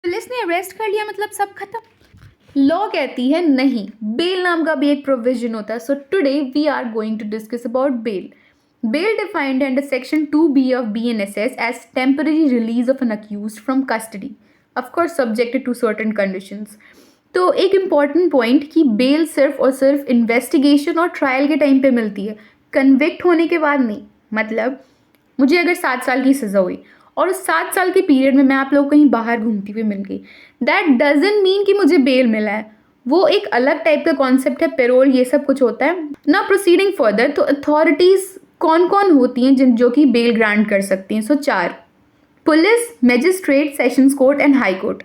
Police ने arrest कर लिया मतलब सब खत्म। लॉ कहती है नहीं, बेल नाम का भी एक प्रोविजन होता है। So today we are going to discuss about bail. Bail defined under Section 2B of BNSS as temporary release of an accused from custody, of course subjected to certain conditions. तो एक important point कि bell सिर्फ और सिर्फ investigation और trial के time पे मिलती है, कन्विक्ट होने के बाद नहीं। मतलब मुझे अगर 7 साल की सज़ा हुई और उस 7 साल के पीरियड में मैं आप लोग कहीं बाहर घूमती हुई मिल गई, दैट डजंट मीन कि मुझे बेल मिला है। वो एक अलग टाइप का कॉन्सेप्ट है, पेरोल ये सब कुछ होता है ना। प्रोसीडिंग फर्दर, तो अथॉरिटीज़ कौन कौन होती हैं जो कि बेल ग्रांट कर सकती हैं? So 4: police, magistrate, sessions court and high court.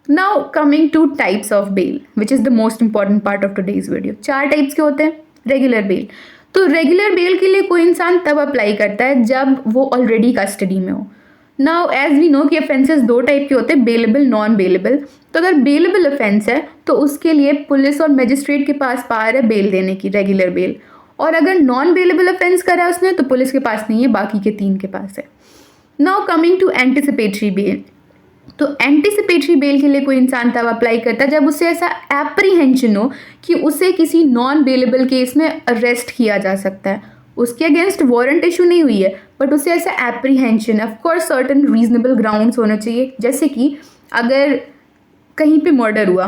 Now coming to types of bail which is the most important part of today's video. 4 types के होते हैं। रेगुलर बेल, तो रेगुलर बेल के लिए कोई इंसान तब अप्लाई करता है जब वो ऑलरेडी कस्टडी में हो। नाउ एज वी नो कि ऑफेंसेस 2 टाइप के होते हैं, बेलेबल, नॉन बेलेबल। तो अगर बेलेबल ऑफेंस है तो उसके लिए पुलिस और मैजिस्ट्रेट के पास पावर है बेल देने की, रेगुलर बेल। और अगर नॉन बेलेबल ऑफेंस करा है उसने तो पुलिस के पास नहीं है, बाकी के 3 के पास है। Now coming to anticipatory bail, तो एंटिसिपेटरी बेल के लिए कोई इंसान तब अप्लाई करता है जब उसे ऐसा एप्रीहेंशन हो कि उसे किसी नॉन बेलेबल केस में अरेस्ट किया जा सकता है। उसके अगेंस्ट वारंट इशू नहीं हुई है बट उसे ऐसा apprehension, of course certain reasonable grounds होने चाहिए। जैसे कि अगर कहीं पे मर्डर हुआ,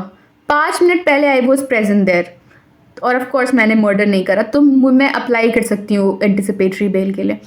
5 मिनट पहले आई वॉज प्रेजेंट देयर और ऑफ कोर्स मैंने मर्डर नहीं करा, तो मैं अप्लाई कर सकती हूँ एंटिसिपेटरी बेल के लिए।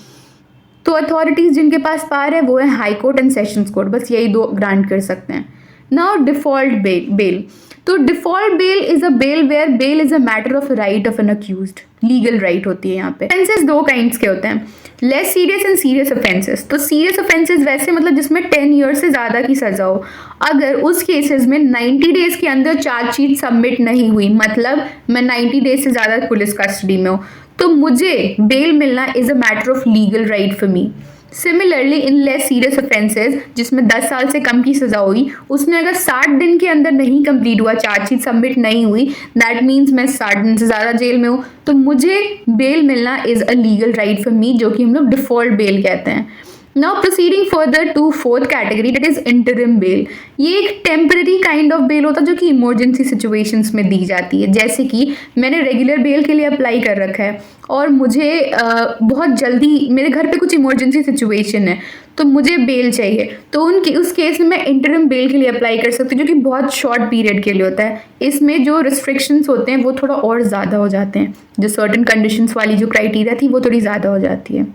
तो अथॉरिटीज़ जिनके पास पावर है वो है high court and sessions court, बस यही 2 ग्रांट कर सकते हैं। नाउ डिफ़ॉल्ट बेल, तो default bail is a bail where bail is a matter of right of an accused, legal right होती है यहाँ पे। ऑफेंसेस 2 काइंड्स के होते हैं, less serious and serious offences. तो सीरियस ऑफेंसेस वैसे मतलब जिसमें 10 ईयर से ज़्यादा की सज़ा हो, अगर उस केसेस में 90 डेज़ के अंदर चार्जशीट सबमिट नहीं हुई, मतलब मैं 90 डेज से ज़्यादा पुलिस कस्टडी में हूँ, तो मुझे बेल मिलना is a matter of legal right for me. Similarly in less serious offences जिसमें 10 साल से कम की सज़ा हुई, उसमें अगर 60 दिन के अंदर नहीं कंप्लीट हुआ, चार्जशीट सबमिट नहीं हुई, दैट मीन्स मैं 60 दिन से ज़्यादा जेल में हूँ, तो मुझे बेल मिलना is a legal right for me, जो कि हम लोग डिफ़ॉल्ट बेल कहते हैं। Now proceeding further to 4th category, that is interim bail. ये एक टेम्पररी काइंड ऑफ बेल होता है जो कि इमरजेंसी सिचुएशंस में दी जाती है। जैसे कि मैंने रेगुलर बेल के लिए अप्लाई कर रखा है और मुझे बहुत जल्दी मेरे घर पे कुछ इमरजेंसी सिचुएशन है तो मुझे बेल चाहिए, तो उस केस में मैं इंटरिम बेल के लिए अप्लाई कर सकती हूँ, जो कि बहुत शॉर्ट पीरियड के लिए होता है। इसमें जो रिस्ट्रिक्शंस होते हैं वो थोड़ा और ज़्यादा हो जाते हैं, जो सर्टन कंडीशंस वाली जो क्राइटेरिया थी वो थोड़ी ज़्यादा हो जाती है।